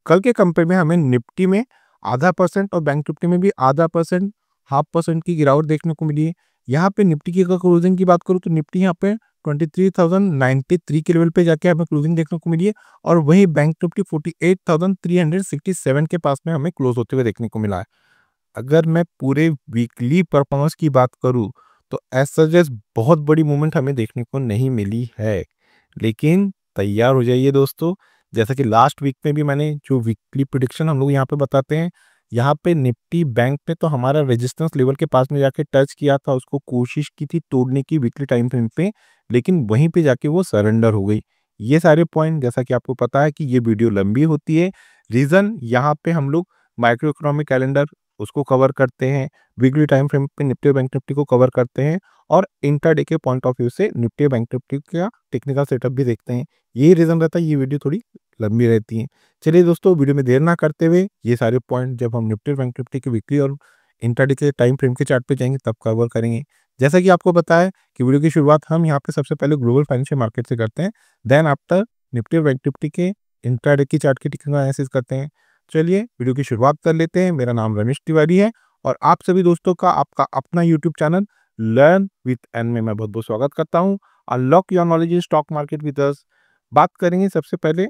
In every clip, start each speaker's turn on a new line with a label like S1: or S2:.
S1: कल के कंपेयर में हमें निफ्टी में 0.5% और बैंक निफ्टी में भी 0.5%, 0.5% की गिरावट देखने को मिली है। यहाँ पे निफ्टी की अगर क्लोजिंग की बात करूँ तो निफ्टी यहाँ पे 23,093 के लेवल पे जाके हमें क्लोजिंग देखने को मिली है और वही बैंक निफ्टी 48,367 के पास में हमें क्लोज होते हुए देखने को मिला है। अगर मैं पूरे वीकली परफॉर्मेंस की बात करूँ तो एज सजेस्ट बहुत बड़ी मूवमेंट हमें देखने को नहीं मिली है, लेकिन तैयार हो जाइए दोस्तों। जैसा कि लास्ट वीक में भी मैंने जो वीकली प्रिडिक्शन हम लोग यहाँ पे बताते हैं, यहाँ पे निफ्टी बैंक ने तो हमारा रेजिस्टेंस लेवल के पास में जाके टच किया था, उसको कोशिश की थी तोड़ने की वीकली टाइम फ्रेम पे, लेकिन वहीं पे जाके वो सरेंडर हो गई। ये सारे पॉइंट, जैसा कि आपको पता है कि ये वीडियो लंबी होती है, रीज़न यहाँ पे हम लोग माइक्रो इकोनॉमिक कैलेंडर उसको कवर करते हैं, वीकली टाइम फ्रेम पे निफ्टी और बैंक निफ्टी को कवर करते हैं और इंट्राडे के पॉइंट ऑफ व्यू से निफ्टी और बैंक निफ्टी का टेक्निकल सेटअप भी देखते हैं। यही रीज़न रहता है ये वीडियो थोड़ी लंबी रहती है। चलिए दोस्तों, वीडियो में देर ना करते हुए ये सारे पॉइंट जब हम निफ्टी और बैंक निफ्टी के वीकली और इंट्राडे के टाइम फ्रेम के चार्ट पे जाएंगे तब कवर करेंगे। जैसा कि आपको पता है कि वीडियो की शुरुआत हम यहाँ पे सबसे पहले ग्लोबल फाइनेंशियल मार्केट से करते हैं, देन आफ्टर निफ्टी और बैंक निफ्टी के इंट्राडे की चार्ट की टेक्निकल एनालिसिस करते हैं। चलिए वीडियो की शुरुआत कर लेते हैं। मेरा नाम रमेश तिवारी है और आप सभी दोस्तों का आपका अपना YouTube channel learn with an में मैं बहुत बहुत स्वागत करता हूं। Unlock your knowledge in stock market with us. बात करेंगे सबसे पहले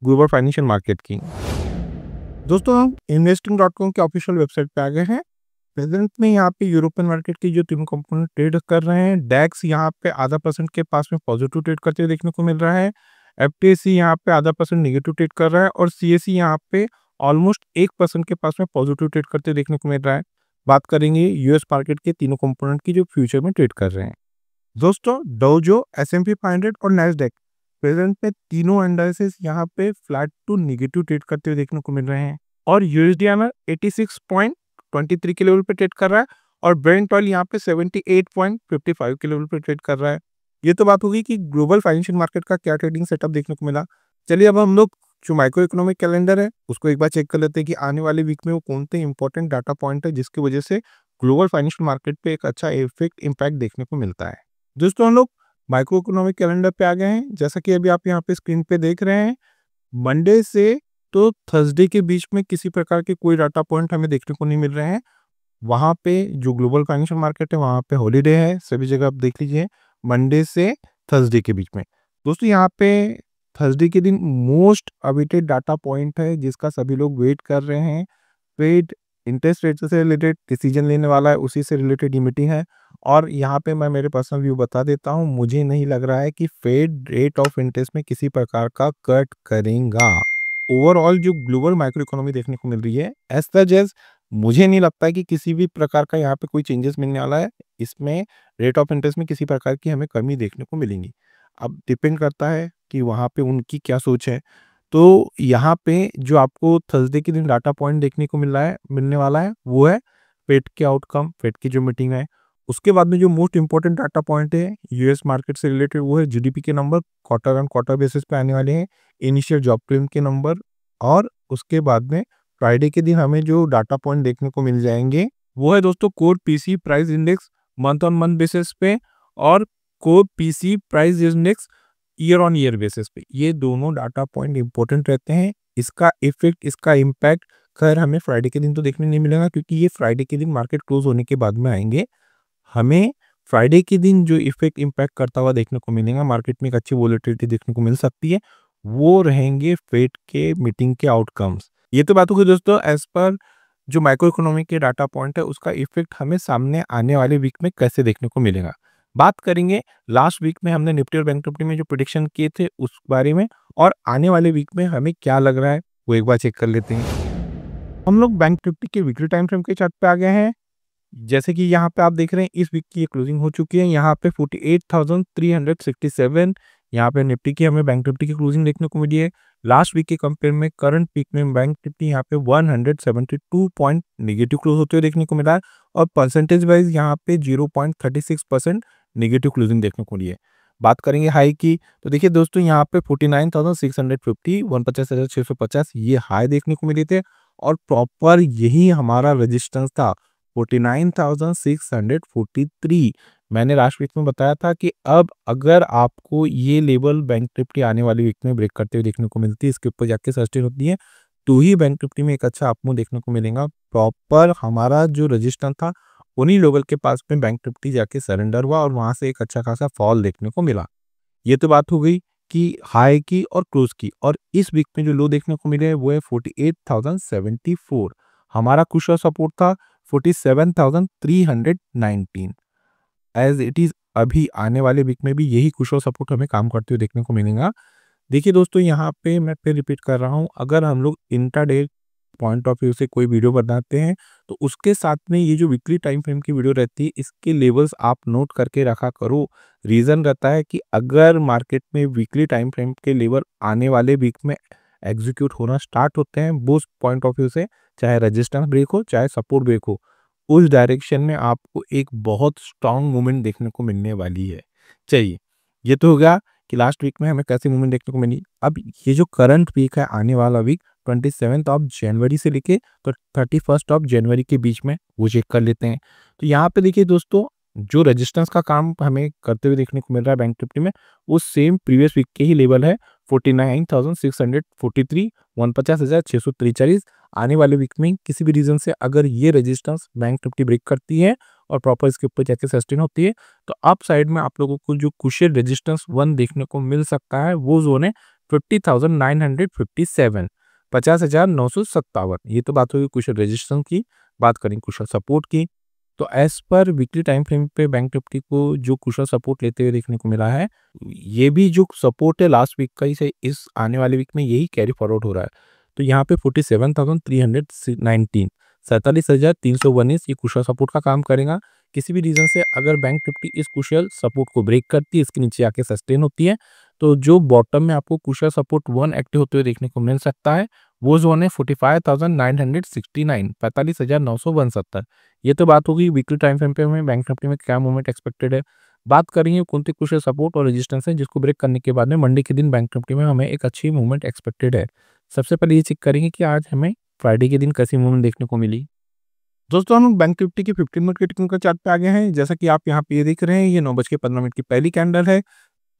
S1: ग्लोबल फाइनेंशियल मार्केट की। दोस्तों, हम investing.com के ऑफिशियल वेबसाइट पे आ गए हैं। प्रेजेंट में यहाँ पे यूरोपियन मार्केट की जो तीनों कंपोनेंट ट्रेड कर रहे हैं। डैक्स यहाँ पे 0.5% के पास में पॉजिटिव ट्रेड करते हुए देखने को मिल रहा है। एफटीएसई यहाँ पे 0.5% नेगेटिव ट्रेड कर रहा है और सीएसई यहाँ पे ऑलमोस्ट 1% के पास में पॉजिटिव ट्रेड करते हुए देखने को मिल रहा है। बात करेंगे यूएस मार्केट के तीनों कंपोनेंट की जो फ्यूचर में ट्रेड कर रहे हैं। दोस्तों, डोजो, एस&पी 500 और नैस्डैक प्रेजेंट में तीनों इंडाइसेस यहाँ पे फ्लैट टू नेगेटिव ट्रेड करते हुए देखने को मिल रहे हैं और यूएसडीआईएनआर 86.23 के लेवल पे ट्रेड कर रहा है और ब्रेंट ऑयल यहाँ पे 78.55 के लेवल पे ट्रेड कर रहा है। ये तो बात होगी कि ग्लोबल फाइनेंशियल मार्केट का क्या ट्रेडिंग सेटअप देखने को मिला। चलिए अब हम लोग जो माइक्रो इकोनॉमिक कैलेंडर है उसको एक बार चेक कर लेते हैं कि आने वाले वीक में वो कौन से इंपॉर्टेंट डाटा पॉइंट है जिसकी वजह से ग्लोबल फाइनेंशियल मार्केट पे एक अच्छा इफेक्ट इम्पैक्ट देखने को मिलता है। दोस्तों, हम लोग माइक्रो इकोनॉमिक कैलेंडर पे आ गए हैं। जैसा कि अभी आप यहाँ पे स्क्रीन पे देख रहे हैं, मंडे से तो थर्सडे के बीच में किसी प्रकार के कोई डाटा पॉइंट हमें देखने को नहीं मिल रहे हैं। वहाँ पे जो ग्लोबल फाइनेंशियल मार्केट है वहाँ पे हॉलीडे है, सभी जगह आप देख लीजिए, मंडे से थर्सडे के बीच में। दोस्तों, यहाँ पे थर्सडे के दिन मोस्ट अवेटेड डाटा पॉइंट है जिसका सभी लोग वेट कर रहे हैं। फेड इंटरेस्ट रेट से रिलेटेड डिसीजन लेने वाला है, उसी से रिलेटेड ही मीटिंग है और यहाँ पे मैं मेरे पर्सनल व्यू बता देता हूँ, मुझे नहीं लग रहा है कि फेड रेट ऑफ इंटरेस्ट में किसी प्रकार का कट करेगा। ओवरऑल जो ग्लोबल माइक्रो इकोनॉमी देखने को मिल रही है, एज सच एज मुझे नहीं लगता है कि किसी भी प्रकार का यहाँ पे कोई चेंजेस मिलने वाला है। इसमें रेट ऑफ इंटरेस्ट में किसी प्रकार की हमें कमी देखने को मिलेंगी। अब डिपेंड करता है कि वहाँ पे उनकी क्या सोच है। तो यहाँ पे जो आपको थर्सडे के दिन डाटा पॉइंट देखने को मिलने वाला है वो है फेड के आउटकम, फेड की जो मीटिंग है। उसके बाद में जो मोस्ट इंपॉर्टेंट डाटा पॉइंट है यूएस मार्केट से रिलेटेड वो है जीडीपी के number, quarter on quarter basis पे आने वाले हैं, इनिशियल जॉब क्लेम के नंबर और उसके बाद में फ्राइडे के दिन हमें जो डाटा पॉइंट देखने को मिल जाएंगे वो है दोस्तों core PC price index month on month basis पे और core PC price index year on year basis पे। ये दोनों डाटा पॉइंट इंपॉर्टेंट रहते हैं। इसका इफेक्ट, इसका इम्पैक्ट खैर हमें फ्राइडे के दिन तो देखने नहीं मिलेगा क्योंकि ये फ्राइडे के दिन मार्केट क्लोज होने के बाद में आएंगे। हमें फ्राइडे के दिन जो इफेक्ट इम्पैक्ट करता हुआ देखने को मिलेगा, मार्केट में एक अच्छी वोलेटिलिटी देखने को मिल सकती है, वो रहेंगे फेड के मीटिंग के आउटकम्स। ये तो बात होगी दोस्तों एज पर जो माइक्रो इकोनॉमी के डाटा पॉइंट है उसका इफेक्ट हमें सामने आने वाले वीक में कैसे देखने को मिलेगा। बात करेंगे लास्ट वीक में हमने निफ्टी और बैंक निफ्टी में जो प्रेडिक्शन किए थे उस बारे में और आने वाले वीक में हमें क्या लग रहा है वो एक बार चेक कर लेते हैं। हम लोग बैंक निफ्टी के वीकली टाइम फ्रेम के चार्ट पे आ गए हैं। जैसे कि यहाँ पे आप देख रहे हैं इस वीक की क्लोजिंग हो चुकी है, यहाँ पे 48,367। यहाँ पे निफ्टी की हमें बैंक निफ्टी की क्लोजिंग देखने को मिली है। लास्ट वीक के कंपेयर में करंट वीक में बैंक निफ्टी यहाँ पे 172 पॉइंट नेगेटिव क्लोज होते हुए देखने को मिला है और परसेंटेज वाइज यहाँ पे 0.36% नेगेटिव क्लोजिंग देखने को मिली है। बात करेंगे हाई की तो देखिए दोस्तों यहाँ पे 49,650, 49,650 ये हाई देखने को मिले थे और प्रॉपर यही हमारा रेजिस्टेंस था 49,643। मैंने लास्ट वीक में बताया था कि अब अगर आपको ये लेवल बैंक निफ्टी आने वाली वीक में ब्रेक करते हुए देखने को मिलती है, इसके ऊपर जाके सस्टेन होती है, तो ही बैंक निफ्टी में एक अच्छा अप मूव देखने को मिलेगा। प्रॉपर हमारा जो रजिस्टेंस था उन्हीं लेवल के पास में बैंक निफ्टी जाके सरेंडर हुआ और वहां से एक अच्छा खासा फॉल देखने को मिला। ये तो बात हो गई कि हाई की और क्लोज की। और इस वीक में जो लो देखने को मिले वो है 48,074। हमारा कुशल सपोर्ट था 47,319। एज इट इज अभी आने वाले वीक में भी यही कुशल सपोर्ट हमें काम करते हुए देखने को मिलेगा। देखिए दोस्तों, यहाँ पे मैं फिर रिपीट कर रहा हूँ, अगर हम लोग इंट्राडे पॉइंट ऑफ व्यू से कोई वीडियो बनाते हैं तो उसके साथ में ये जो वीकली टाइम फ्रेम की वीडियो रहती है इसके लेवल्स आप नोट करके रखा करो। रीज़न रहता है कि अगर मार्केट में वीकली टाइम फ्रेम के लेवल आने वाले वीक में एग्जीक्यूट होना स्टार्ट होते हैं वो पॉइंट ऑफ व्यू से, चाहे रेजिस्टेंस ब्रेक हो चाहे सपोर्ट ब्रेक हो, उस डायरेक्शन में आपको एक बहुत स्ट्रांग मूवमेंट देखने को मिलने वाली है। चलिए, ये तो हो गया कि लास्ट वीक में हमें कैसी मूवमेंट देखने को मिली। अब ये जो करंट वीक है, आने वाला वीक 27 ऑफ जनवरी से लेके तो 31 ऑफ जनवरी के बीच में, वो चेक कर लेते हैं। तो यहाँ पे देखिए दोस्तों, जो रेजिस्टेंस का काम हमें करते हुए देखने को मिल रहा है बैंक निफ्टी में, वो सेम प्रीवियस वीक के ही लेवल है 49,643, 49,643। आने वाले वीक में किसी भी रीजन से अगर ये रेजिस्टेंस बैंक निफ्टी ब्रेक करती है और प्रॉपर इसके ऊपर जाके सस्टेन होती है तो अप साइड में आप लोगों को जो कुशल रेजिस्टेंस 1 देखने को मिल सकता है वो जोन है 50,957, 50,957। ये तो बात होगी कुशल रेजिस्टेंस की। बात करें कुशल सपोर्ट की, तो as per weekly time frame पे बैंक निफ्टी को जो कुशल सपोर्ट लेते हुए देखने को मिला है, ये भी जो सपोर्ट है लास्ट वीक का ही से इस आने वाले वीक में यही कैरी फॉरवर्ड हो रहा है। तो यहाँ पे 47,319, 47,319 ये कुशल सपोर्ट का काम करेगा। किसी भी रीजन से अगर बैंक निफ्टी इस कुशल सपोर्ट को ब्रेक करती है, इसके नीचे आके सस्टेन होती है, तो जो बॉटम में आपको कुशल सपोर्ट 1 एक्टिव होते हुए देखने को मिल सकता है वो जोन है 45,969, 45,969। ये तो बात होगी वीकली टाइम फ्रेम पे हमें बैंक निफ्टी में क्या मूवमेंट एक्सपेक्टेड है। बात करेंगे कौन से कुछ सपोर्ट और रेजिस्टेंस है जिसको ब्रेक करने के बाद में मंडे के दिन बैंक निफ्टी में हमें एक अच्छी मूवमेंट एक्सपेक्टेड है। सबसे पहले ये चेक करेंगे कि आज हमें फ्राइडे के दिन कैसी मूवमेंट देखने को मिली। दोस्तों, हम लोग बैंक निफ्टी के 15 मिनट के टेक्निकल चार्ट पे आ गए हैं। जैसा कि आप यहाँ पे ये देख रहे हैं, ये 9:15 की पहली कैंडल है।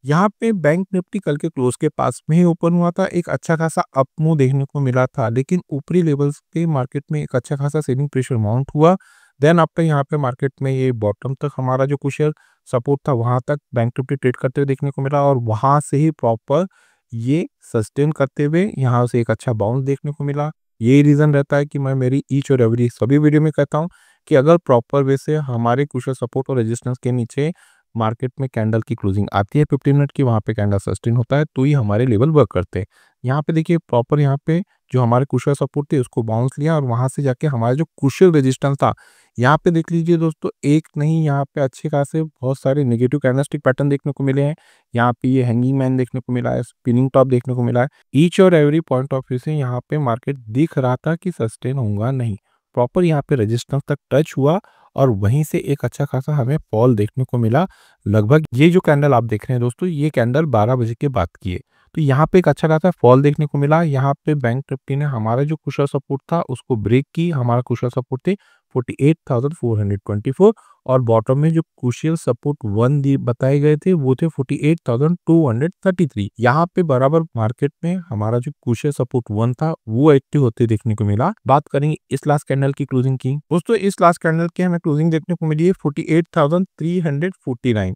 S1: यहाँ पे बैंक निफ्टी कल के क्लोज के पास में ही ओपन हुआ था, एक अच्छा खासा अप मूव देखने को मिला था, लेकिन ऊपरी लेवल्स पे मार्केट में एक अच्छा खासा सेलिंग प्रेशर माउंट हुआ। देन आफ्टर यहाँ पे मार्केट में ये बॉटम तक हमारा जो कुछ सपोर्ट था वहां तक बैंक निफ्टी ट्रेड करते हुए देखने को मिला और वहां से ही प्रॉपर ये सस्टेन करते हुए यहाँ से एक अच्छा बाउंस देखने को मिला। यही रीजन रहता है कि मैं मेरी ईच और एवरी सभी वीडियो में कहता हूँ कि अगर प्रॉपर वे से हमारे कुछ सपोर्ट और रेजिस्टेंस के नीचे मार्केट में कैंडल की क्लोजिंग आती है 15 मिनट की, वहाँ पे कैंडल सस्टेन होता है तो ही हमारे लेवल वर्क करते हैं। यहाँ पे देखिए प्रॉपर यहाँ पे जो हमारे कुशल सपोर्ट थे उसको बाउंस लिया और वहाँ से जाके हमारा जो कुशल रेजिस्टेंस था, यहाँ पे देख लीजिए दोस्तों, एक नहीं यहाँ पे अच्छे खासे बहुत सारे नेगेटिव कैंडलस्टिक पैटर्न देखने को मिले हैं। यहाँ पे ये हैंगिंग मैन देखने को मिला है, स्पिनिंग टॉप देखने को मिला है। ईच और एवरी पॉइंट ऑफ व्यू से यहाँ पे मार्केट दिख रहा था कि सस्टेन होगा नहीं, प्रॉपर यहाँ पे रेजिस्टेंस तक टच हुआ और वहीं से एक अच्छा खासा हमें फॉल देखने को मिला। लगभग ये जो कैंडल आप देख रहे हैं दोस्तों, ये कैंडल 12 बजे के बाद की है। तो यहाँ पे एक अच्छा खासा फॉल देखने को मिला। यहाँ पे बैंक निफ्टी ने हमारा जो कुशल सपोर्ट था उसको ब्रेक की। हमारा कुशल सपोर्ट थे 48,424 और बॉटम में जो क्रूशियल सपोर्ट 1 बताए गए थे वो थे 48,233। यहाँ पे बराबर मार्केट में हमारा जो क्रूशियल सपोर्ट 1 था वो एक्टिव होते देखने को मिला। बात करेंगे इस लास्ट कैंडल की क्लोजिंग की। दोस्तों, इस लास्ट कैंडल की हमें क्लोजिंग देखने को मिली है 48,349,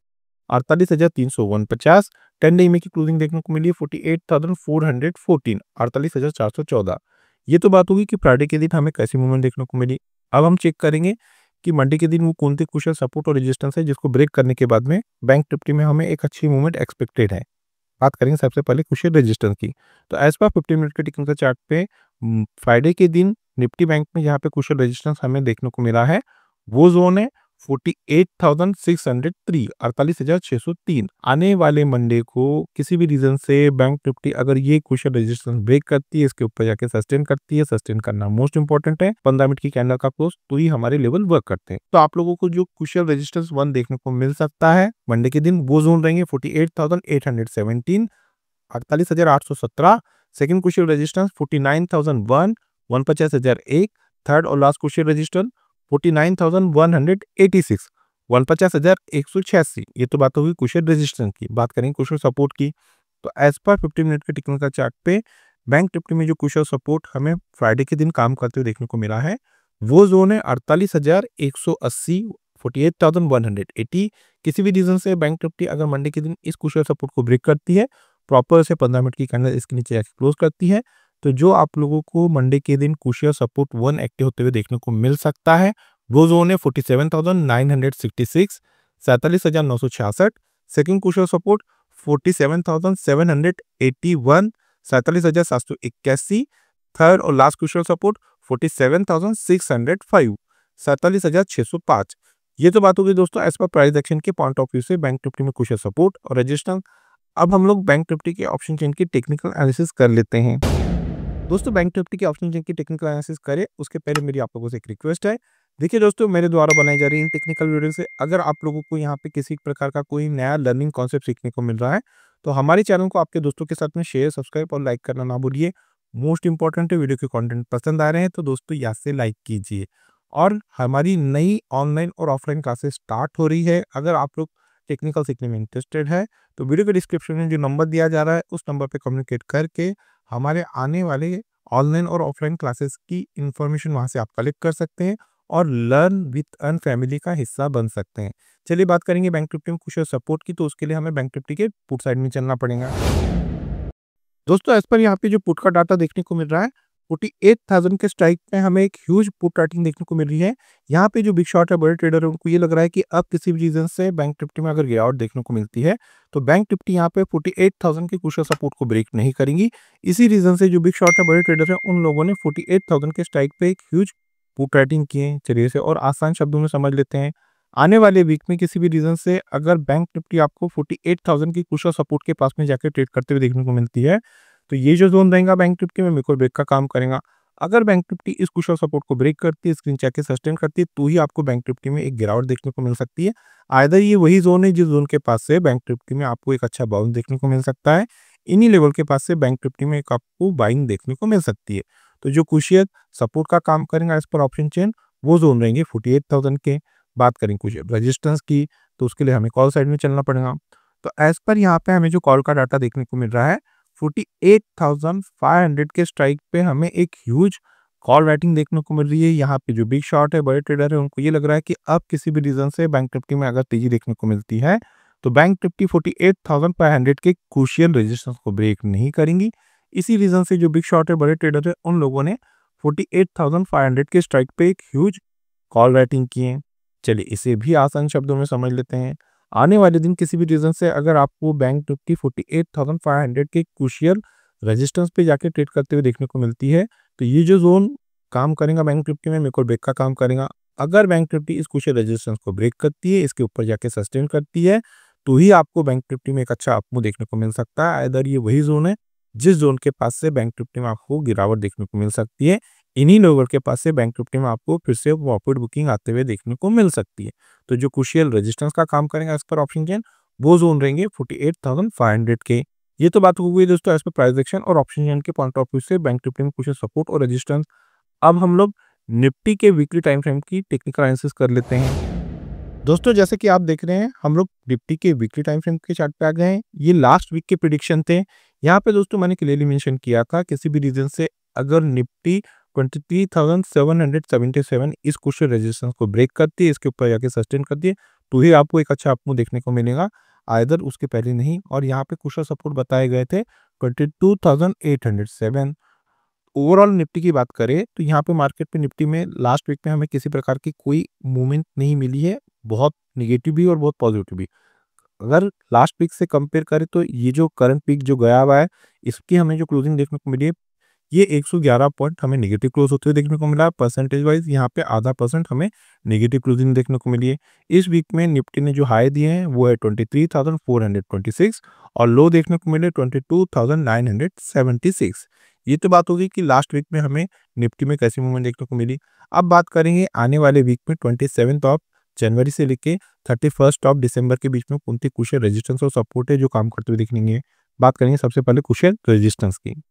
S1: 48,349। 10 डे में की क्लोजिंग देखने को मिली है 48,414, 48,414। ये तो बात होगी कि फ्राइडे के दिन हमें कैसी मूवमेंट देखने को मिली। अब हम चेक करेंगे कि मंडे के दिन वो कौन से कुशल सपोर्ट और रेजिस्टेंस है जिसको ब्रेक करने के बाद में बैंक निफ्टी में हमें एक अच्छी मूवमेंट एक्सपेक्टेड है। बात करेंगे सबसे पहले कुशल रेजिस्टेंस की। तो एज पर 15 मिनट के टेक्निकल चार्ट पे फ्राइडे के दिन निफ्टी बैंक में जहाँ पे कुशल रेजिस्टेंस हमें देखने को मिला है वो जोन है 48,603, 48,603। आने वाले मंडे को किसी भी रीजन से बैंक निफ्टी अगर ये कुशल रेजिस्टेंस ब्रेक करती है, इसके ऊपर जाके सस्टेन करती है, सस्टेन करना मोस्ट इंपॉर्टेंट है, 15 मिनट की कैंडल का क्लोज, तो ही हमारे लेवल वर्क करते हैं। तो आप लोगों को जो कुशल रेजिस्टेंस 1 देखने को मिल सकता है मंडे के दिन वो जोन रहेंगे 48,817, 48,817। सेकंड कुशल रेजिस्टेंस 49,001, 49,001। थर्ड और लास्ट कुशल रेजिस्टेंस 49,186, 49,186। ये तो बात होगी कुशल रेजिस्टेंस की। बात करेंगे कुशल सपोर्ट की। तो एज पर 15 मिनट के टेक्निकल चार्ट पे बैंक निफ्टी में जो क्रूशियल सपोर्ट हमें फ्राइडे के दिन काम करते हुए देखने को मिला है, वो जोन है 48,180, 48,180। किसी भी रीजन से बैंक निफ्टी अगर मंडे के दिन इस क्रूशियल सपोर्ट को ब्रेक करती है, प्रॉपर से 15 मिनट की कैंडल इसके नीचे जाके क्लोज करती है, तो जो आप लोगों को मंडे के दिन क्रूशियल सपोर्ट 1 एक्टिव होते हुए देखने को मिल सकता है, वो जोन है 47,966, 47,966। Second crucial support 47,781, 47,781। थर्ड और लास्ट क्रूशियल सपोर्ट 47,605, 47,605। ये तो बात हो गई दोस्तों एज पर प्राइस एक्शन के पॉइंट ऑफ व्यू से बैंक निफ्टी में क्रूशियल सपोर्ट और रेजिस्टेंस। अब हम लोग बैंक निफ्टी के ऑप्शन चेन की टेक्निकल एनालिसिस कर लेते हैं। दोस्तों बैंक निफ्टी के ऑप्शन चेन की टेक्निकल एनालिसिस करें उसके पहले मेरी आप लोगों से एक रिक्वेस्ट है। देखिए दोस्तों, मेरे द्वारा बनाई जा रही इन टेक्निकल वीडियो से अगर आप लोगों को यहाँ पे किसी प्रकार का कोई नया लर्निंग कॉन्सेप्ट सीखने को मिल रहा है, तो हमारे चैनल को आपके दोस्तों के साथ में शेयर, सब्सक्राइब और लाइक करना ना भूलिए। मोस्ट इंपॉर्टेंट है, वीडियो के कंटेंट पसंद आ रहे हैं तो दोस्तों यहाँ से लाइक कीजिए। और हमारी नई ऑनलाइन और ऑफलाइन क्लासेस स्टार्ट हो रही है। अगर आप लोग टेक्निकल सीखने में इंटरेस्टेड है तो वीडियो के डिस्क्रिप्शन में जो नंबर दिया जा रहा है उस नंबर पर कम्युनिकेट करके हमारे आने वाले ऑनलाइन और ऑफलाइन क्लासेस की इंफॉर्मेशन वहां से आप कलेक्ट कर सकते हैं और लर्न विथ अर्न फैमिली का हिस्सा बन सकते हैं। चलिए बात करेंगे बैंक निफ्टी में कुछ सपोर्ट की, तो उसके लिए हमें बैंक निफ्टी के पुट साइड में चलना पड़ेगा। दोस्तों एज पर यहाँ पे जो पुट का डाटा देखने को मिल रहा है, 48,000 के स्ट्राइक पे हमें एक ह्यूज पुट राइटिंग देखने को मिल रही है। यहाँ पे जो बिग शॉट है, बड़े ट्रेडर है, उनको ये लग रहा है कि अब किसी भी रीजन से बैंक निफ्टी में अगर गिरावट देखने को मिलती है तो बैंक निफ्टी यहाँ पे 48,000 के क्रूशियल सपोर्ट को ब्रेक नहीं करेंगी। इसी रीजन से जो बिग शॉट है, बड़े ट्रेडर है, उन लोगों ने 48,000 के स्ट्राइक पे एक ह्यूज पुट राइटिंग किए। चलिए इसे और आसान शब्दों में समझ लेते हैं। आने वाले वीक में किसी भी रीजन से अगर बैंक निफ्टी आपको 48,000 की क्रूशियल सपोर्ट के पास में जाकर ट्रेड करते हुए देखने को मिलती है, तो ये जो जोन रहेगा बैंक निफ्टी में मेक और ब्रेक का काम करेगा। अगर बैंक निफ्टी इस क्रूशियल सपोर्ट को ब्रेक करती है, स्क्रीन चेक के सस्टेन करती है, तो ही आपको बैंक निफ्टी में एक गिरावट देखने को मिल सकती है। आइदर ये वही जोन है जिस जोन के पास से बैंक निफ्टी में आपको एक अच्छा बाउंस देखने को मिल सकता है, इन्हीं लेवल के पास से बैंक निफ्टी में एक आपको बाइंग देखने को मिल सकती है। तो जो क्रूशियल सपोर्ट का काम करेगा इस पर ऑप्शन चेन, वो जोन रहेंगे 48,000 के। बात करें कुछ रेजिस्टेंस की, तो उसके लिए हमें कॉल साइड में चलना पड़ेगा। तो एज पर यहाँ पे हमें जो कॉल का डाटा देखने को मिल रहा है, 48,500 के स्ट्राइक पे हमें एक ह्यूज कॉल राइटिंग देखने को मिल रही है। यहाँ पे जो बिग शॉट है, बड़े ट्रेडर है, उनको ये लग रहा है कि अब किसी भी रीजन से बैंक निफ्टी में अगर तेजी देखने को मिलती है तो बैंक निफ्टी 48,500 के क्रूशियल रेजिस्टेंस को ब्रेक नहीं करेंगी। इसी रीजन से जो बिग शॉट है, बड़े ट्रेडर है, उन लोगों ने 48,500 के स्ट्राइक पे एक ह्यूज कॉल राइटिंग किए। चलिए इसे भी आसान शब्दों में समझ लेते हैं। आने वाले दिन किसी भी रीजन से अगर आपको बैंक निफ्टी 48,500 के क्रूशियल रेजिस्टेंस पे जाके ट्रेड करते हुए देखने को मिलती है, तो ये जो जोन काम करेगा बैंक निफ्टी में मेक और ब्रेक का काम करेगा। अगर बैंक निफ्टी इस क्रूशियल रेजिस्टेंस को ब्रेक करती है, इसके ऊपर जाके सस्टेन करती है, तो ही आपको बैंक निफ्टी में एक अच्छा अपमूव देखने को मिल सकता है। इधर ये वही जोन है जिस जोन के पास से बैंक निफ्टी में आपको गिरावट देखने को मिल सकती है। इन्हीं लेवल के पास से बैंक निफ्टी में आपको फिर से प्रॉफिट बुकिंग आते हुए देखने को मिल सकती है। तो जो क्रूशियल रेजिस्टेंस का काम करेगा इस पर ऑप्शन चेन, वो जोन रहेंगे 48,500 के। ये तो बात हो गई दोस्तों एज पर प्राइस एक्शन और ऑप्शन चेन के पॉइंट ऑफ व्यू से बैंक निफ्टी में क्रूशियल सपोर्ट और रेजिस्टेंस। अब हम लोग निफ्टी के वीकली टाइम फ्रेम की टेक्निकल एनालिसिस कर लेते हैं। दोस्तों जैसे कि आप देख रहे हैं, हम लोग निफ्टी के वीकली टाइम फ्रेम के चार्ट पे आ गए हैं। ये लास्ट वीक के प्रिडिक्शन थे। यहाँ पे दोस्तों मैंने क्लियरली मेंशन किया था किसी भी रीजन से अगर निफ्टी 23,777 इस क्रूशियल रेजिस्टेंस को ब्रेक करती है, इसके ऊपर जाके सस्टेन करती है, तो ही आपको एक अच्छा अपमूव देखने को मिलेगा, आइदर उसके पहले नहीं। और यहाँ पे क्रूशियल सपोर्ट बताए गए थे 22,807। ओवरऑल निफ्टी की बात करें तो यहाँ पे मार्केट पे निफ्टी में लास्ट वीक में हमें किसी प्रकार की कोई मूवमेंट नहीं मिली है, बहुत नेगेटिव भी और बहुत पॉजिटिव भी। अगर लास्ट वीक से कंपेयर करें तो ये जो करंट वीक जो गया हुआ है, इसकी हमें जो क्लोजिंग देखने को मिली है, ये 111 पॉइंट हमें नेगेटिव क्लोज होते हुए देखने को मिला है। परसेंटेज वाइज यहाँ पे आधा % हमें नेगेटिव क्लोजिंग देखने को मिली है। इस वीक में निफ्टी ने जो हाई दिए हैं वो है 23,426 और लो देखने को मिले 22,976। ये तो बात होगी कि लास्ट वीक में हमें निफ्टी में कैसी मूवमेंट देखने को मिली। अब बात करेंगे आने वाले वीक में 27 ऑफ जनवरी से लेके 31 ऑफ दिसंबर के बीच में कौन सी क्रूशियल रेजिस्टेंस और सपोर्ट है जो काम करते हुए दिखेंगे। बात करेंगे सबसे पहले क्रूशियल रेजिस्टेंस की।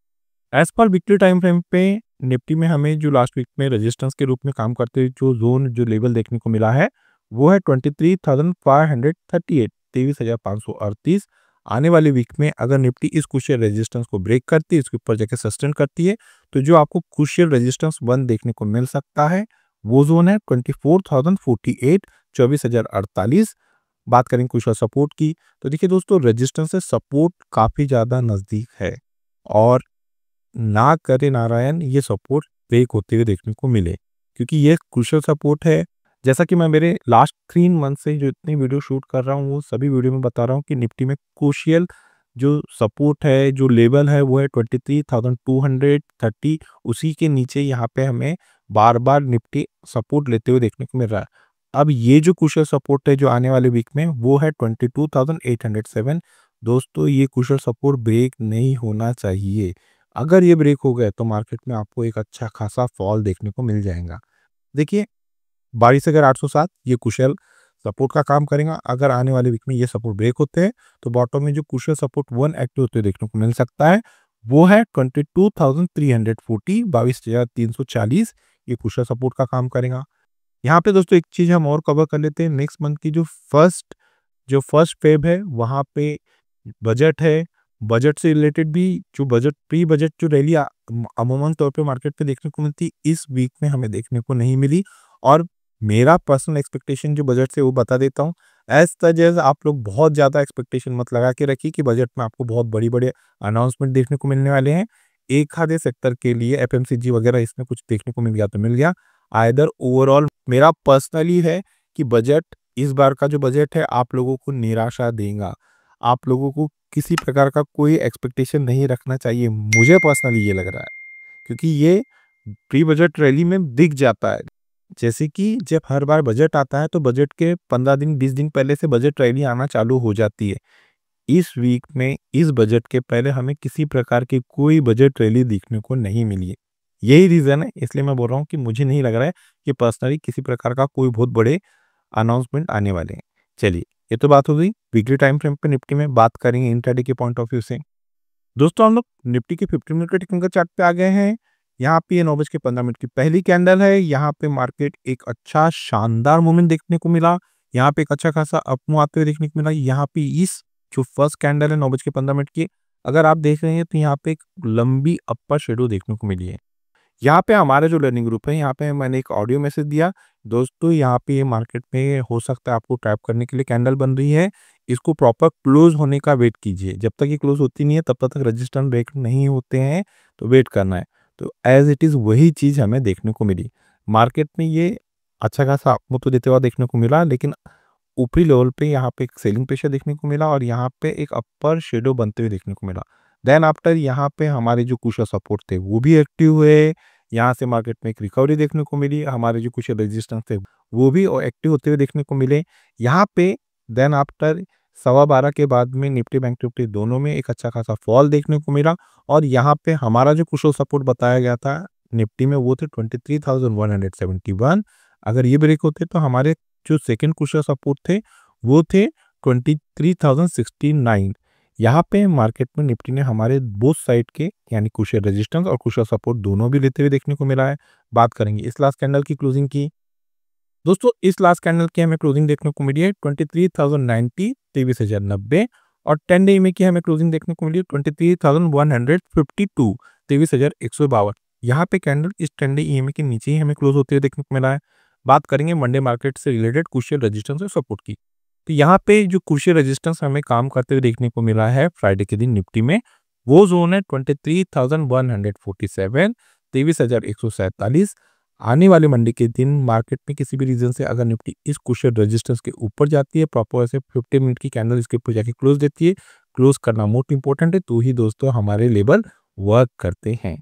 S1: As per weekly time frame पे निफ्टी में हमें जो लास्ट वीक में रेजिस्टेंस के रूप में काम करते हुए जो जोन जो लेवल देखने को मिला है वो है 23,538, 23,538। आने वाले वीक में अगर निफ्टी इस क्रूशियल रेजिस्टेंस को ब्रेक करती है, इसके ऊपर जाके सस्टेन करती है, तो जो आपको क्रूशियल रेजिस्टेंस 1 देखने को मिल सकता है वो जोन है 24,048, 24,048। बात करें क्रूशियल सपोर्ट की, तो देखिए दोस्तों, रेजिस्टेंस से सपोर्ट काफी ज्यादा नजदीक है और ना करे नारायण ये सपोर्ट ब्रेक होते हुए देखने को मिले, क्योंकि ये क्रूशियल सपोर्ट है। जैसा कि मैं मेरे लास्ट 3 मंथ से जो इतनी वीडियो शूट कर रहा हूँ वो सभी वीडियो में बता रहा हूँ कि निफ्टी में क्रूशियल जो सपोर्ट है, जो लेवल है, वो है 23,230। उसी के नीचे यहाँ पे हमें बार बार निफ्टी सपोर्ट लेते हुए देखने को मिल रहा है। अब ये जो क्रूशियल सपोर्ट है जो आने वाले वीक में, वो है 22,807। दोस्तों, ये क्रूशियल सपोर्ट ब्रेक नहीं होना चाहिए। अगर ये ब्रेक हो गए तो मार्केट में आपको एक अच्छा खासा फॉल देखने को मिल जाएगा। देखिए, 22,807 ये कुशल सपोर्ट का काम करेगा। अगर आने वाले वीक में ये सपोर्ट ब्रेक होते हैं तो बॉटम में जो कुशल सपोर्ट 1 एक्टिव होते हुए देखने को मिल सकता है वो है 22,340, 22,340। ये कुशल सपोर्ट का काम करेगा। यहाँ पे दोस्तों एक चीज हम और कवर कर लेते हैं। नेक्स्ट मंथ की जो फर्स्ट फेब है, वहां पे बजट है। बजट से रिलेटेड भी जो प्री बजट जो रैली अमूमन तौर पे मार्केट पे देखने को मिलती, इस वीक में हमें देखने को नहीं मिली। और मेरा पर्सनल एक्सपेक्टेशन जो बजट से वो बता देता हूँ। एज सच एज आप लोग बहुत ज़्यादा एक्सपेक्टेशन मत लगा के रखिए कि बजट में आपको बहुत बड़ी बड़े अनाउंसमेंट देखने को मिलने वाले हैं। एक आधे सेक्टर के लिए एफएमसीजी वगैरह इसमें कुछ देखने को मिल गया तो मिल गया। आइदर ओवरऑल मेरा पर्सनली है कि बजट, इस बार का जो बजट है, आप लोगों को निराशा देगा। आप लोगों को किसी प्रकार का कोई एक्सपेक्टेशन नहीं रखना चाहिए, मुझे पर्सनली ये लग रहा है, क्योंकि ये प्री बजट रैली में दिख जाता है। जैसे कि जब हर बार बजट आता है तो बजट के 15 दिन 20 दिन पहले से बजट रैली आना चालू हो जाती है। इस वीक में इस बजट के पहले हमें किसी प्रकार की कोई बजट रैली देखने को नहीं मिली है। यही रीजन है, इसलिए मैं बोल रहा हूँ कि मुझे नहीं लग रहा है कि पर्सनली किसी प्रकार का कोई बहुत बड़े अनाउंसमेंट आने वाले हैं। चलिए, ये तो बात हो गई वीकली टाइम फ्रेम पे निफ्टी में। बात करेंगे इंट्राडे के पॉइंट ऑफ व्यू से। दोस्तों, हम लोग निफ्टी के 15 मिनट के टेक्निकल चार्ट पे आ गए हैं। यहाँ पे ये 9:15 की पहली कैंडल है। यहाँ पे मार्केट एक अच्छा शानदार मूवमेंट देखने को मिला। यहाँ पे एक अच्छा खासा अप मूव आते हुए देखने को मिला। यहाँ पे इस जो फर्स्ट कैंडल है 9:15 की, अगर आप देख रहे हैं तो यहाँ पे एक लंबी अपर शेडो देखने को मिली है। यहाँ पे हमारा जो लर्निंग ग्रुप है, यहाँ पे मैंने एक ऑडियो मैसेज दिया। दोस्तों, यहाँ पे ये मार्केट में हो सकता है आपको ट्रैप करने के लिए कैंडल बन रही है। इसको प्रॉपर क्लोज होने का वेट कीजिए। जब तक ये क्लोज होती नहीं है तब तक रजिस्टेंस ब्रेक नहीं होते हैं, तो वेट करना है। तो एज इट इज़ वही चीज़ हमें देखने को मिली। मार्केट में ये अच्छा खासा अप तो देते हुआ देखने को मिला, लेकिन ऊपरी लेवल पे यहाँ पे एक सेलिंग प्रेशर देखने को मिला और यहाँ पे एक अपर शेडो बनते हुए देखने को मिला। देन आफ्टर यहाँ पे हमारे जो कुछ सपोर्ट थे वो भी एक्टिव हुए। यहाँ से मार्केट में एक रिकवरी देखने को मिली। हमारे जो कुछ रेजिस्टेंस थे वो भी एक्टिव होते हुए देखने को मिले यहाँ पे। देन आफ्टर 12:15 के बाद में निफ्टी बैंक निफ्टी दोनों में एक अच्छा खासा फॉल देखने को मिला। और यहाँ पे हमारा जो कुछ सपोर्ट बताया गया था निफ्टी में वो थे 23,171। अगर ये ब्रेक होते तो हमारे जो सेकंड कुशल सपोर्ट थे वो थे 23,069। यहाँ पे मार्केट में निफ्टी ने हमारे बोथ साइड के यानी कुशल रेजिस्टेंस और कुशल सपोर्ट दोनों भी लेते हुए देखने को मिला है। बात करेंगे इस लास्ट कैंडल की क्लोजिंग की। दोस्तों, इस लास्ट कैंडल की हमें क्लोजिंग देखने को मिली है 23,090, 23,090। और 10 डे में की हमें क्लोजिंग देखने को मिली है 23,152, 23,152। यहाँ पे कैंडल इस 10 डे ईएमए के नीचे ही हमें क्लोज होते हुए देखने को मिला है। बात करेंगे मंडे मार्केट से रिलेटेड क्रूशियल रेजिस्टेंस और सपोर्ट की। तो यहाँ पे जो क्रूशियल रेजिस्टेंस हमें काम करते हुए देखने को मिला है फ्राइडे के दिन निफ्टी में, वो जोन है 23,147, 23,147। आने वाले मंडे के दिन मार्केट में किसी भी रीजन से अगर निफ्टी इस क्रूशियल रेजिस्टेंस के ऊपर जाती है, प्रॉपर ऐसे 50 मिनट की कैंडल इसके ऊपर जाके क्लोज देती है, क्लोज करना मोस्ट इंपॉर्टेंट है, तो ही दोस्तों हमारे लेवल वर्क करते हैं।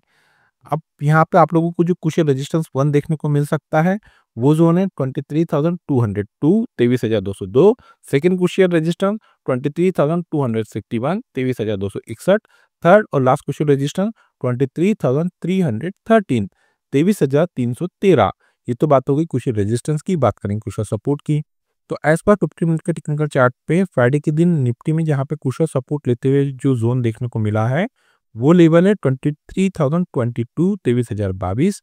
S1: अब यहाँ पे आप लोगों को जो क्रूशियल रेजिस्टेंस 1 देखने को मिल सकता है वो जोन है 23,202, 23,202। Second crucial resistance 23,261, 23,261। थर्ड और लास्ट क्रूशियल रेजिस्टेंस 23,313, 23,313। ये तो बात हो गई क्रूशियल रेजिस्टेंस की। बात करेंगे क्रूशियल सपोर्ट की। तो एज पर 50 मिनट के टेक्निकल चार्ट पे फ्राइडे के दिन निफ्टी में जहाँ पे क्रूशियल सपोर्ट लेते हुए जो जोन देखने को मिला है वो लेवल है 23,022, 23,022।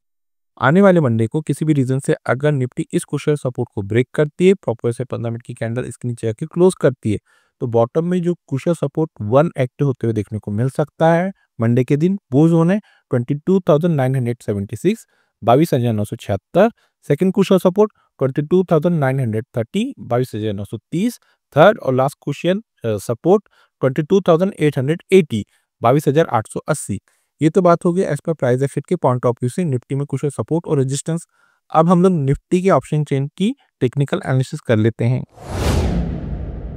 S1: आने वाले मंडे को किसी भी रीजन से अगर निफ्टी इस क्रूशियल सपोर्ट को ब्रेक करती है, प्रॉपर से 15 मिनट की कैंडल इसके नीचे आके क्लोज करती है, तो बॉटम में जो क्रूशियल सपोर्ट 1 एक्टिव होते हुए देखने को मिल सकता है मंडे के दिन, वो जोन है 22,976, 22,976। Second crucial support 22,930, 22,930। थर्ड और लास्ट क्रूशियल सपोर्ट 22,880, 22,880। ये तो बात हो गई एज पर प्राइस एक्शन के पॉइंट ऑफ व्यू से निफ्टी में क्रूशियल सपोर्ट और रेजिस्टेंस। अब हम लोग निफ्टी के ऑप्शन चेन की टेक्निकल एनालिसिस कर लेते हैं।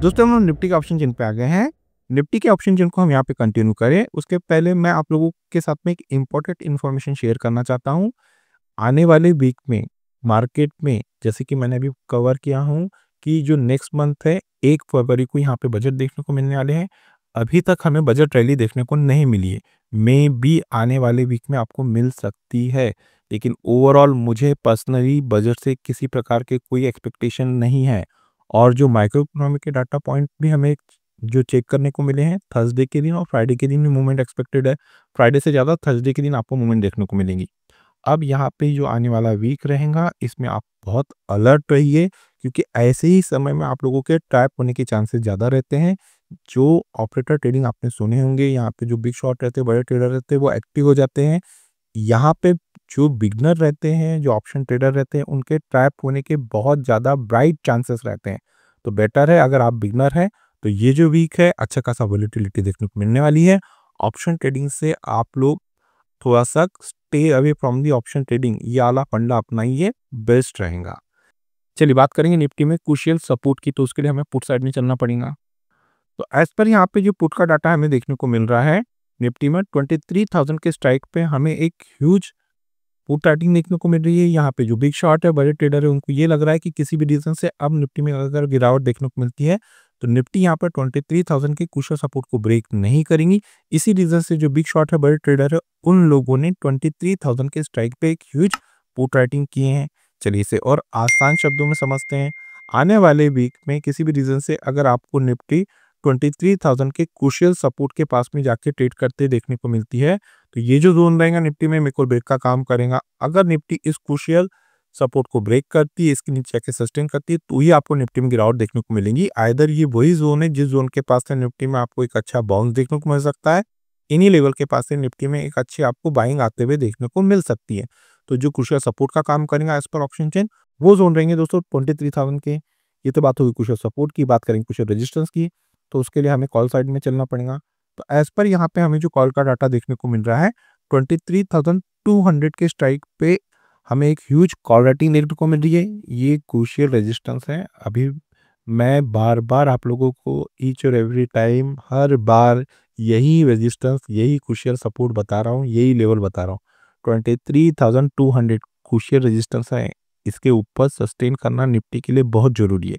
S1: दोस्तों हम लोग निफ्टी के ऑप्शन चेन पे आ गए हैं। निफ्टी के ऑप्शन चेन को हम यहाँ पे कंटिन्यू करें उसके पहले मैं आप लोगों के साथ में एक इम्पोर्टेंट इन्फॉर्मेशन शेयर करना चाहता हूँ। आने वाले वीक में मार्केट में जैसे कि मैंने अभी कवर किया हूँ कि जो नेक्स्ट मंथ है 1 फरवरी को यहाँ पे बजट देखने को मिलने वाले हैं। अभी तक हमें बजट रैली देखने को नहीं मिली है, मे बी आने वाले वीक में आपको मिल सकती है, लेकिन ओवरऑल मुझे पर्सनली बजट से किसी प्रकार के कोई एक्सपेक्टेशन नहीं है। और जो माइक्रो इकोनॉमिक के डाटा पॉइंट भी हमें जो चेक करने को मिले हैं थर्सडे के दिन और फ्राइडे के दिन भी मूवमेंट एक्सपेक्टेड है। फ्राइडे से ज़्यादा थर्सडे के दिन आपको मूवमेंट देखने को मिलेंगी। अब यहाँ पे जो आने वाला वीक रहेगा इसमें आप बहुत अलर्ट रहिए, क्योंकि ऐसे ही समय में आप लोगों के ट्रैप होने के चांसेस ज़्यादा रहते हैं। जो ऑपरेटर ट्रेडिंग आपने सुने होंगे, यहाँ पे जो बिग शॉट रहते हैं, बड़े ट्रेडर रहते हैं, वो एक्टिव हो जाते हैं। यहाँ पे जो बिगनर रहते हैं, जो ऑप्शन ट्रेडर रहते हैं, उनके ट्रैप होने के बहुत ज़्यादा ब्राइट चांसेस रहते हैं। तो बेटर है अगर आप बिगनर हैं तो ये जो वीक है अच्छा खासा वॉलेटिलिटी देखने को मिलने वाली है। ऑप्शन ट्रेडिंग से आप लोग थोड़ा सा stay away from the option trading, ये वाला फंडा अपनाइए, बेस्ट रहेगा। चलिए बात करेंगे निफ्टी में क्रूशियल सपोर्ट की, तो उसके लिए हमें पुट साइड में चलना पड़ेगा। तो एज पर यहाँ पे जो पुट का डाटा हमें देखने को मिल रहा है निफ्टी में 23,000 के स्ट्राइक पे हमें एक ह्यूज पुट राइटिंग देखने को मिल रही है। यहाँ पे जो बिग शॉट है, बड़े ट्रेडर है, उनको ये लग रहा है कि किसी भी रीजन से अब निफ्टी में अगर गिरावट देखने को मिलती है तो निफ्टी यहाँ पर 23,000 के क्रूशियल सपोर्ट को ब्रेक नहीं करेंगी। इसी रीजन से जो बिग शॉट है, बड़े ट्रेडर है, उन लोगों ने 23,000 के स्ट्राइक पे एक ह्यूज पुट राइटिंग किए हैं। चलिए इसे और आसान शब्दों में समझते हैं। आने वाले वीक में किसी भी रीजन से अगर आपको निफ्टी 23,000 के क्रूशियल सपोर्ट के पास में जाके ट्रेड करते देखने को मिलती है, तो ये जो जोन रहेगा निफ्टी में मेरे को ब्रेक का काम करेगा। अगर निफ्टी इस क्रूशियल सपोर्ट को ब्रेक करती है, इसके नीचे आके सस्टेन करती है, तो ही आपको निफ्टी में गिरावट देखने को मिलेंगी। आइदर ये वही जोन है जिस जोन के पास से निफ्टी में आपको एक अच्छा बाउंस देखने को मिल सकता है, इन्हीं लेवल के पास से निफ्टी में एक अच्छी आपको बाइंग आते हुए देखने को मिल सकती है। तो जो क्रूशियल सपोर्ट का काम करेगा एज पर ऑप्शन चेन, वो जोन रहेंगे दोस्तों 23,000 के। ये तो बात होगी क्रूशियल सपोर्ट की। बात करेंगे क्रूशियल रेजिस्टेंस की, तो उसके लिए हमें कॉल साइड में चलना पड़ेगा। तो एज पर यहाँ पे हमें जो कॉल का डाटा देखने को मिल रहा है 23,200 के स्ट्राइक पे हमें एक ह्यूज कॉल राइटिंग देखने को मिल रही है। ये क्रूशियल रेजिस्टेंस है। अभी मैं बार बार आप लोगों को ईच और एवरी टाइम हर बार यही रेजिस्टेंस, यही क्रूशियल सपोर्ट बता रहा हूँ, यही लेवल बता रहा हूँ। 23,200 क्रूशियल रेजिस्टेंस है, इसके ऊपर सस्टेन करना निफ्टी के लिए बहुत जरूरी है।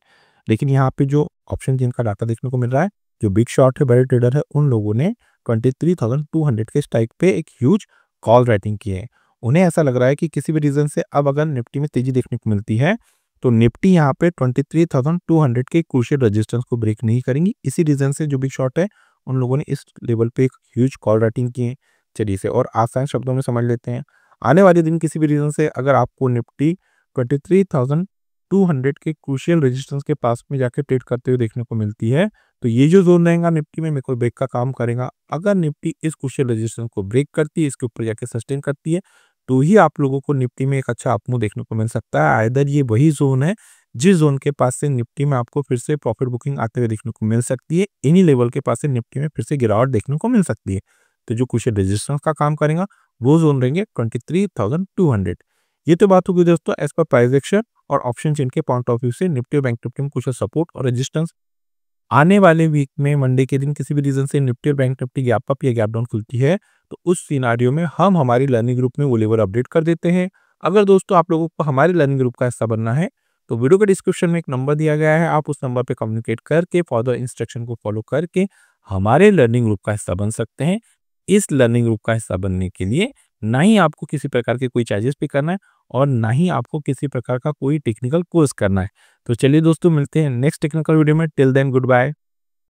S1: लेकिन यहाँ पे जो ऑप्शन जिनका डाटा देखने को मिल रहा है, जो बिग शॉट है, बड़े ट्रेडर है, उन लोगों ने 23,200 के स्ट्राइक पे एक ह्यूज कॉल राइटिंग की है। उन्हें ऐसा लग रहा है कि किसी भी रीजन से अब अगर निफ्टी में तेजी देखने को मिलती है तो निफ्टी यहाँ पे 23,200 के क्रूशियल रेजिस्टेंस को ब्रेक नहीं करेंगी। इसी रीजन से जो बिग शॉट है, उन लोगों ने इस लेवल पे एक ह्यूज कॉल राइटिंग की है। चलिए इसे और आसान शब्दों में समझ लेते हैं। आने वाले दिन किसी भी रीजन से अगर आपको निफ्टी 23,200 के क्रूशियल रेजिस्टेंस के पास में जाकर ट्रेड करते हुए देखने को मिलती है, तो ये जो जोन रहेगा निफ्टी में मेरे को ब्रेक का काम करेगा। अगर निफ्टी इस क्रूशियल रेजिस्टेंस को ब्रेक करती है, इसके ऊपर जाके सस्टेन करती है, तो ही आप लोगों को निफ्टी में एक अच्छा अपमूव देखने को मिल सकता है। आइदर ये वही जोन है जिस जोन के पास से निफ्टी में आपको फिर से प्रॉफिट बुकिंग आते हुए देखने को मिल सकती है, इन्हीं लेवल के पास से निफ्टी में फिर से गिरावट देखने को मिल सकती है। तो जो क्रूशियल रेजिस्टेंस का काम करेगा वो जोन रहेंगे 23,200। ये तो बात होगी दोस्तों एज पर प्राइस एक्शन और ऑप्शन चेन के पॉइंट ऑफ व्यू से निफ्टी और बैंक निफ्टी में कुछ सपोर्ट और रेजिस्टेंस। आने वाले वीक में मंडे के दिन किसी भी रीजन से निफ्टी और बैंक निफ्टी गैप अप या गैप डाउन खुलती है, तो उस सिनारियो में हम हमारी लर्निंग ग्रुप में वो लेवल अपडेट कर देते हैं। अगर दोस्तों आप लोगों को हमारे लर्निंग ग्रुप का हिस्सा बनना है, तो वीडियो के डिस्क्रिप्शन में एक नंबर दिया गया है, आप उस नंबर पर कम्युनिकेट करके फॉरदर इंस्ट्रक्शन को फॉलो करके हमारे लर्निंग ग्रुप का हिस्सा बन सकते हैं। इस लर्निंग ग्रुप का हिस्सा बनने के लिए ना ही आपको किसी प्रकार के कोई चार्जेस पे करना है और ना ही आपको किसी प्रकार का कोई टेक्निकल कोर्स करना है। तो चलिए दोस्तों मिलते हैं नेक्स्ट टेक्निकल वीडियो में। Till then good bye.